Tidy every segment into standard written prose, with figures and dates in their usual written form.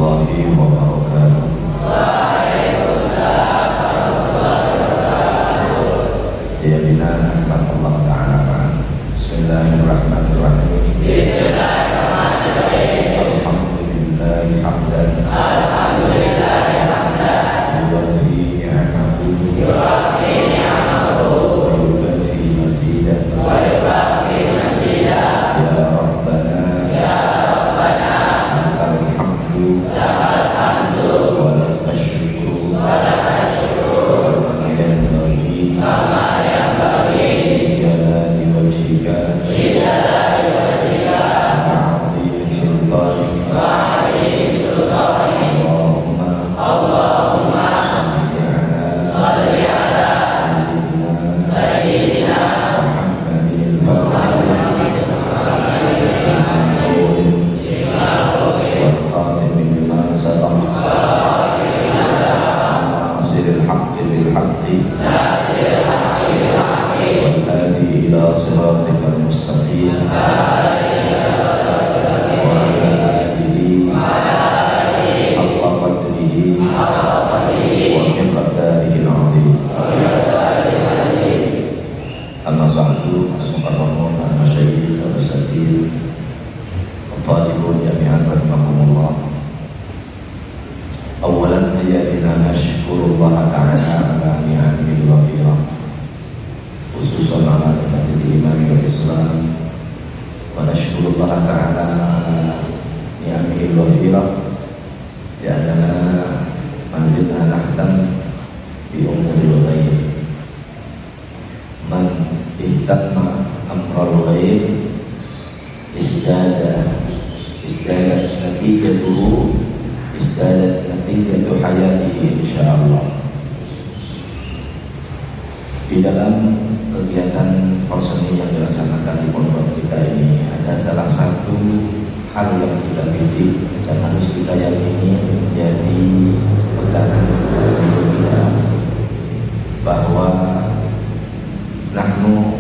warahmatullahi wabarakatuh. Ya bina Allah Ta'ala. Bismillahirrahmanirrahim. Alhamdulillahi hamdan. Yuwafi ni'amahu wa yubafi mazidah. Ya Rabbana lakal hamdu wa lakal syukru kama yanbaghi jalali wajhika Allahumma salli ala sayyidina Muhammadin wal khatim lima sabaq nasiril haqqi bil haqqi wal hadi ila siratikal mustaqim Amma ba'du, assalamualaikum warahmatullahi wabarakatuh. Talibun jami'an rahimakumullah. Awalan ayyadina nashkurullah ta'ala ala ni'amil wafirah, khususan ala nikmatil iman wal islam. Wa nashkurullah ta'ala ala ni'amil wafirah li'annana manzilna nahtan bi umuril ghaib. Man ihtamma amral ghaib izdadat natijatuhu izdadat natijatu hayatihi insyaallah. Di dalam kegiatan perseni yang dilaksanakan di pondok kita ini ada salah satu hal yang kita bidik dan harus kita yakini menjadi pegangan hidup kita, bahwa nahnu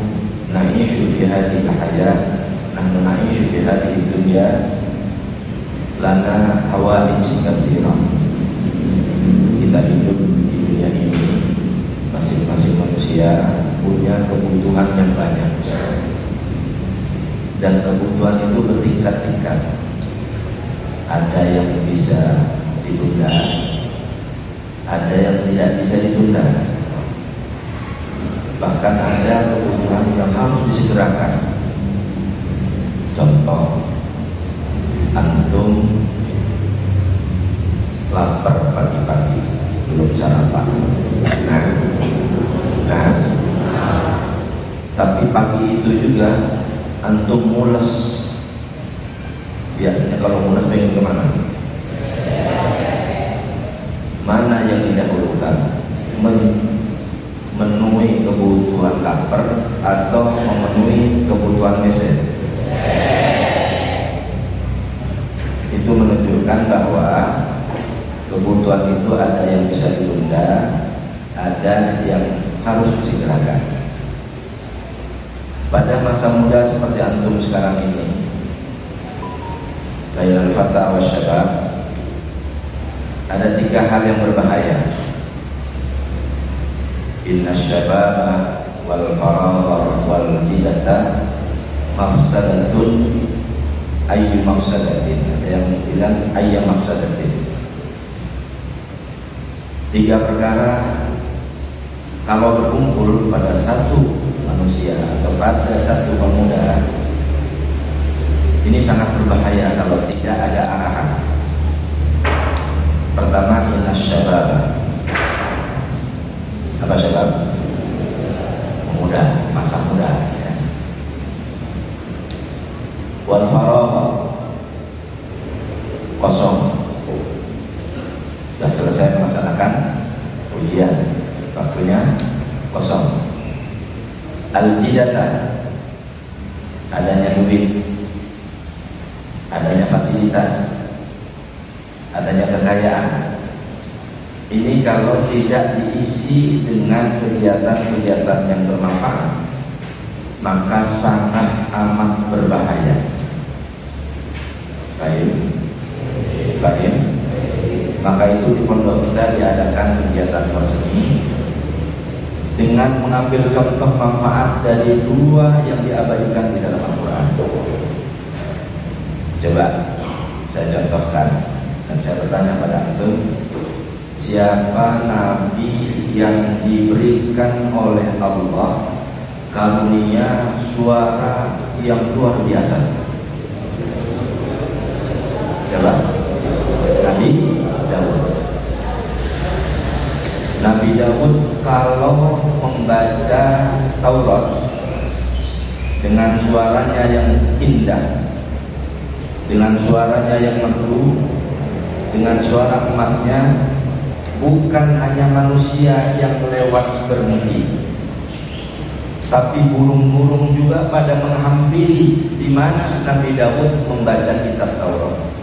na'ishu fi hadhihi al-hayat, nahnu na'ishu fi hadhihi dunya lana hawaij katsirah. Kita hidup di dunia ini, masing-masing manusia punya kebutuhan yang banyak, dan kebutuhan itu bertingkat-tingkat. Ada yang bisa ditunda, ada yang tidak bisa ditunda, bahkan ada kebutuhan yang harus disegerakan. Contoh, antum lapar pagi-pagi belum sarapan, tapi pagi itu juga antum mules. Biasanya kalau mules pengen kemana? Mana yang didahulukan? Memenuhi kebutuhan lapar atau memenuhi kebutuhan mesin? Itu menunjukkan bahwa kebutuhan itu ada yang bisa ditunda, ada yang harus disegerakan. Pada masa muda seperti antum sekarang ini, bainal fata wa syabab, ada 3 hal yang berbahaya. Inna syababa wal faragha wal jidata mafsadatun ayyu mafsadatin. Ada yang bilang ayyu mafsadatin. 3 perkara kalau berkumpul pada satu manusia atau pada satu pemuda, ini sangat berbahaya kalau tidak ada arahan. Pertama, inna syababa. Apa syabab? Muda, masa muda ya. Wal faragha, kosong, sudah selesai melaksanakan ujian, waktunya kosong. Al jidata, adanya duit, adanya fasilitas, adanya kekayaan. Ini kalau tidak diisi dengan kegiatan-kegiatan yang bermanfaat, maka sangat amat berbahaya. Baik. Maka itu di pondok kita diadakan kegiatan berseni dengan mengambil contoh manfaat dari dua yang diabadikan di dalam Al-Quran. Coba saya contohkan dan saya bertanya pada antum, siapa nabi yang diberikan oleh Allah karunia suara yang luar biasa? Siapa? Nabi Daud. Nabi Daud kalau membaca Taurat dengan suaranya yang indah, dengan suaranya yang merdu, dengan suara emasnya, bukan hanya manusia yang lewat berhenti, tapi burung-burung juga pada menghampiri di mana Nabi Daud membaca kitab Taurat.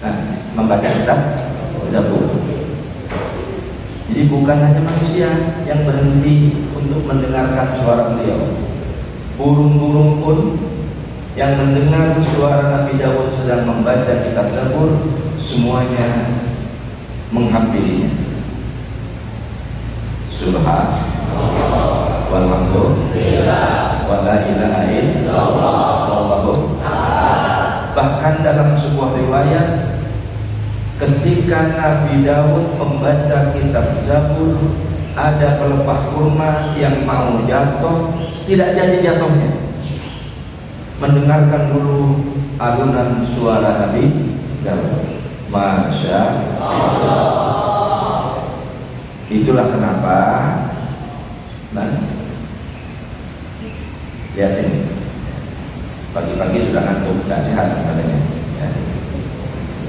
Nah, membaca kitab Zabur. Jadi bukan hanya manusia yang berhenti untuk mendengarkan suara beliau, burung-burung pun yang mendengar suara Nabi Daud sedang membaca kitab Zabur, semuanya menghampirinya. Subhanallah walhamdulillah wala ilaha illallah wallahu a'lam. Bahkan dalam sebuah riwayat, ketika Nabi Daud membaca kitab Zabur, ada pelepah kurma yang mau jatuh, tidak jadi jatuhnya. Mendengarkan dulu alunan suara Nabi Daud. Masya Allah. Itulah kenapa. Nah, lihat sini. Pagi-pagi sudah ngantuk, tidak sehat badannya. Ya.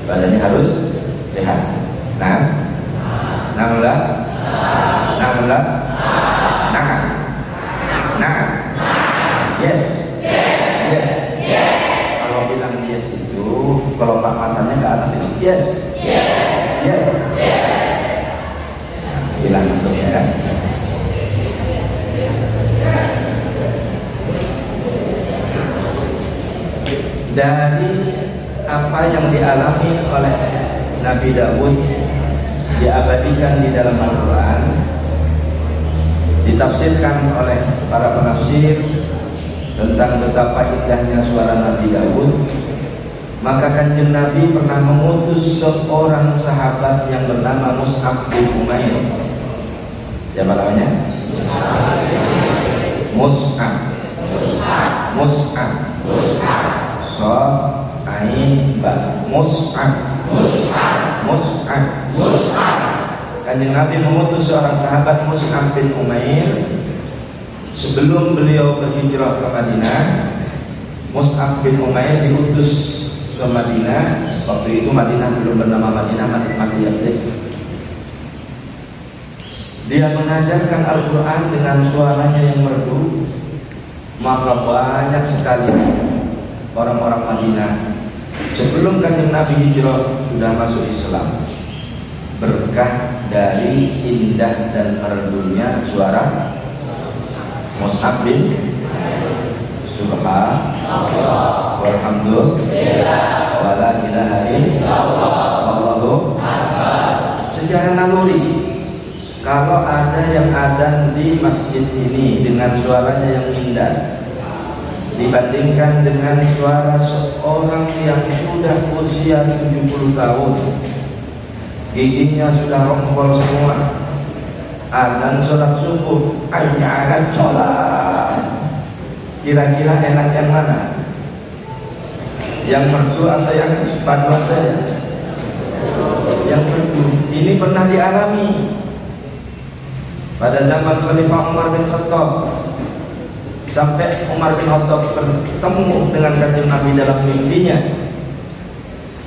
Badannya harus sehat. Nah, nah, yes. Kalau bilang yes itu, kalau matanya ke atas itu yes. Nah, bilang untuk ya. Dari apa yang dialami oleh Nabi Daud diabadikan di dalam Al-Quran, ditafsirkan oleh para penafsir tentang betapa indahnya suara Nabi Daud. Maka Kanjeng Nabi pernah mengutus seorang sahabat yang bernama Mus'ab bin Umair. Siapa namanya? Mus'ab. Shad Ain Ba. Mus'ab. Kanjeng Nabi mengutus seorang sahabat Mus'ab bin Umair. Sebelum beliau berhijrah ke Madinah, Mus'ab bin Umair diutus ke Madinah. Waktu itu Madinah belum bernama Madinah, masih Yasrib. Dia mengajarkan Al-Quran dengan suaranya yang merdu. Maka banyak sekali orang-orang Madinah sebelum Kanjeng Nabi hijrah sudah masuk Islam, berkah dari indah dan merdunya suara Mus'ab bin Subhanallah walhamdulillah wala ilaha illallah wallahu akbar. Secara naluri, kalau ada yang adzan di masjid ini dengan suaranya yang indah dibandingkan dengan suara seorang yang sudah usia 70 tahun, giginya sudah rompol semua, adzan sholat subuh, ayat sholat, kira-kira enak yang mana? Yang merdu atau yang paduan saja? Yang merdu. Ini pernah dialami pada zaman Khalifah Umar bin Khattab. Sampai Umar bin Khattab bertemu dengan Kanjeng Nabi dalam mimpinya.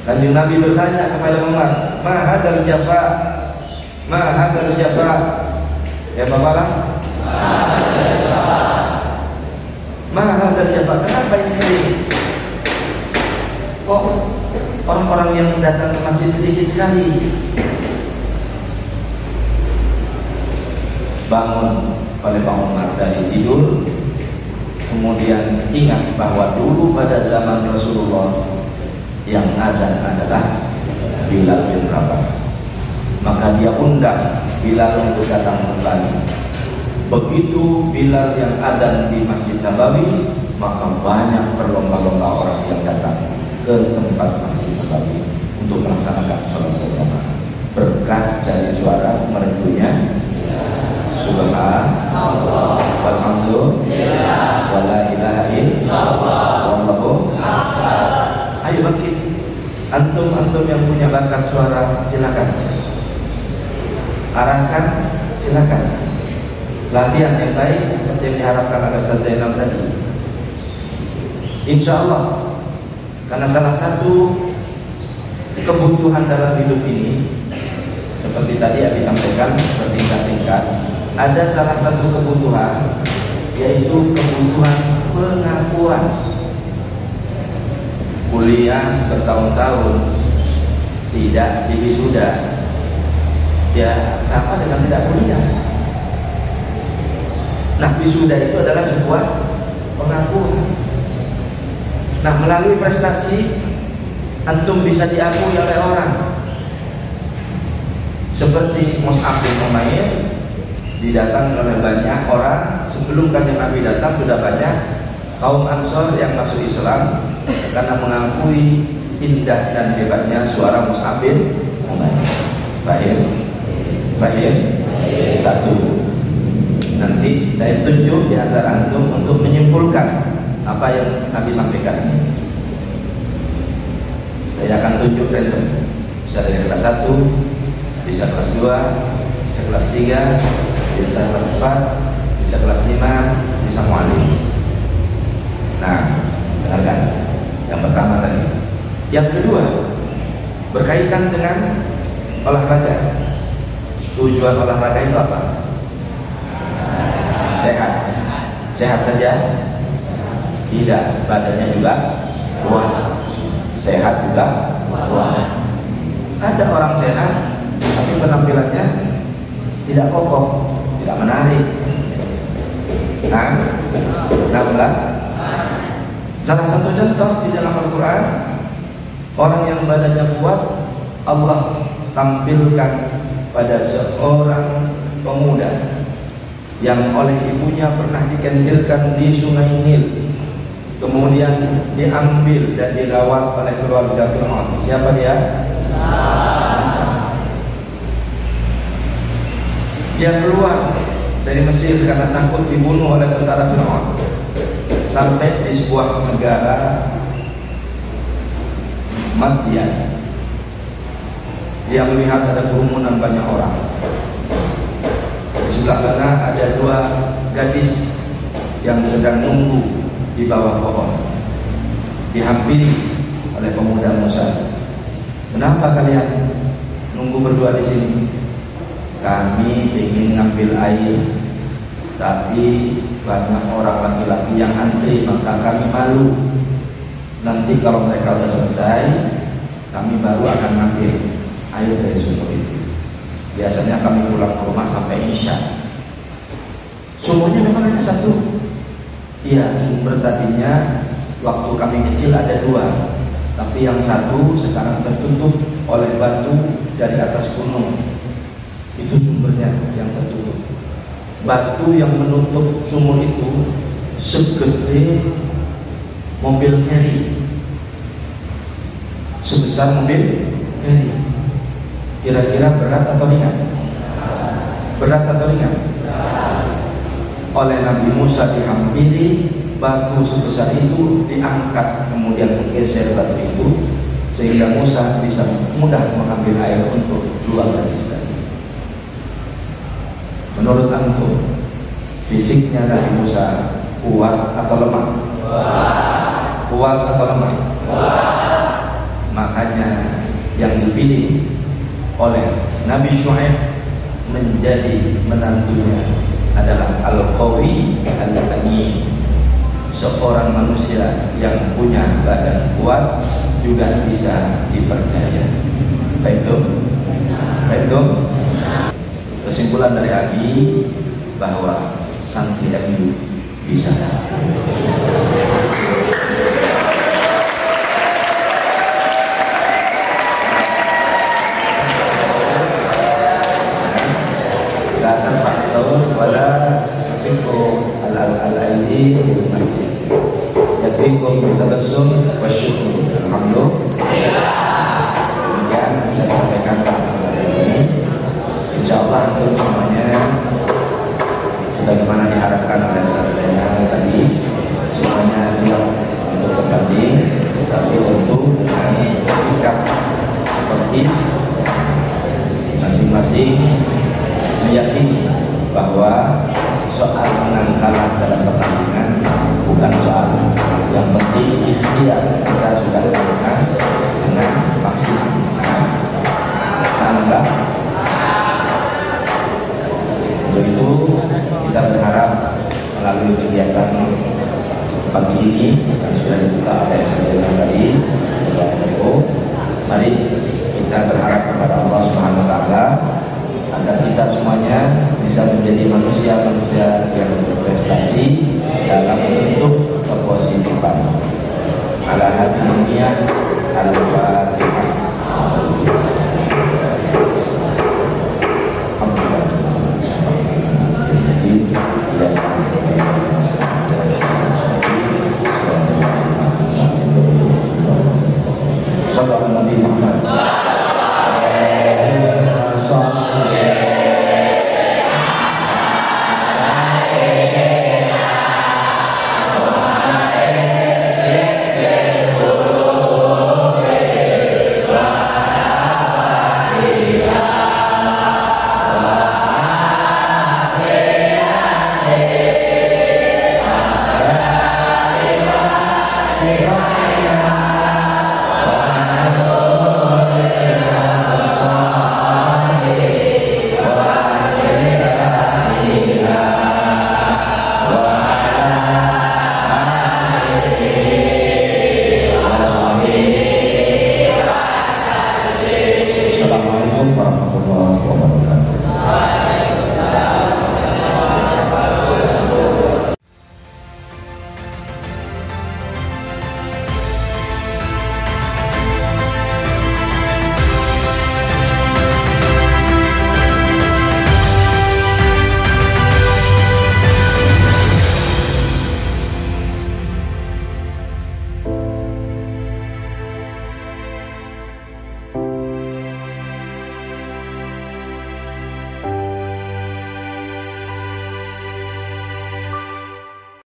Kanjeng Nabi bertanya kepada Umar, "Ma hadzal jafa? Ma hadzal jafa?" Ya bapalah. Ma hadzal jafa? Kenapa ini kering? Kok orang-orang yang datang ke masjid sedikit sekali? Bangun oleh Pak Umar dari tidur, kemudian ingat bahwa dulu pada zaman Rasulullah yang azan adalah Bilal bin Rabah. Maka dia undang Bilal untuk datang kembali. Begitu Bilal yang azan di Masjid Nabawi, maka banyak berlomba-lomba orang yang datang ke tempat Masjid Nabawi untuk melaksanakan sholat berjamaah. Berkah dari suara merdunya Subhanallah walhamdulillah wala ilaha illallah wallahu akbar. Ayo bangkit. Antum yang punya bakat suara, silakan. Arahkan, silakan. Latihan yang baik seperti yang diharapkan oleh Ustaz Zainal tadi. Insya Allah, karena salah satu kebutuhan dalam hidup ini, seperti tadi yang disampaikan bertingkat-tingkat, ada salah satu kebutuhan, yaitu kebutuhan pengakuan. Kuliah bertahun-tahun tidak diwisuda, ya sama dengan tidak kuliah. Nah, wisuda itu adalah sebuah pengakuan. Nah, melalui prestasi antum bisa diakui oleh orang. Seperti Mus'ab bin Umair didatangi oleh banyak orang. Sebelum Kanjeng Nabi datang sudah banyak kaum Ansor yang masuk Islam karena mengakui indah dan hebatnya suara Mus'ab bin Umair. Baik. Satu. Nanti saya tunjuk di antara antum untuk menyimpulkan apa yang Nabi sampaikan ini. Saya akan tunjuk random. Bisa dari kelas 1, bisa kelas 2, bisa kelas 3, bisa kelas 4, bisa kelas 5, bisa mu'alim. Nah, dengarkan. Yang pertama tadi. Yang kedua, berkaitan dengan olahraga. Tujuan olahraga itu apa? Sehat. Sehat saja? Tidak, badannya juga kuat. Sehat juga kuat. Ada orang sehat tapi penampilannya tidak kokoh, tidak menarik. Salah satu contoh di dalam Al-Quran, orang yang badannya kuat Allah tampilkan pada seorang pemuda yang oleh ibunya pernah dikentilkan di Sungai Nil, kemudian diambil dan dirawat oleh keluarga Fir'aun. Siapa dia? Dia keluar dari Mesir karena takut dibunuh oleh tentara Fir'aun, sampai di sebuah negara Madian. Dia melihat ada kerumunan banyak orang. Di sebelah sana ada 2 gadis yang sedang nunggu di bawah pohon, dihampiri oleh pemuda Musa. Kenapa kalian nunggu berdua di sini? Kami ingin ngambil air, tapi banyak orang laki-laki yang antri, maka kami malu. Nanti kalau mereka sudah selesai, kami baru akan ngambil air dari sumur itu. Biasanya kami pulang ke rumah sampai Isya. Sumurnya memang hanya 1. Iya, sumber tadinya waktu kami kecil ada 2, tapi yang 1 sekarang tertutup oleh batu dari atas gunung. Itu sumbernya yang tertutup. Batu yang menutup sumur itu segede mobil carry, sebesar mobil carry. Kira-kira berat atau ringan? Berat atau ringan? Oleh Nabi Musa dihampiri, batu sebesar itu diangkat, kemudian menggeser batu itu sehingga Musa bisa mudah mengambil air untuk 2 gadis tadi. Menurut antum, fisiknya Nabi Musa kuat atau lemah? Kuat atau lemah? Makanya yang dipilih oleh Nabi Syuaib menjadi menantunya adalah Al-Qawi Al-Amin, seorang manusia yang punya badan kuat juga bisa dipercaya. Baik itu kesimpulan dari Abi bahwa santri MU bisa. yakin, masing-masing meyakini bahwa soal menang kalah dalam pertandingan bukan soal. Yang penting ikhtiar kita sudah lakukan dengan maksimal. Tambah. Untuk itu kita berharap melalui kegiatan pagi ini yang sudah dibuka oleh Saudara tadi, mari kita berharap kepada Allah Subhanahu Wa Taala agar kita semuanya bisa menjadi manusia-manusia yang berprestasi dalam bentuk kepositifan. Ala hati dunia, al-fatihah.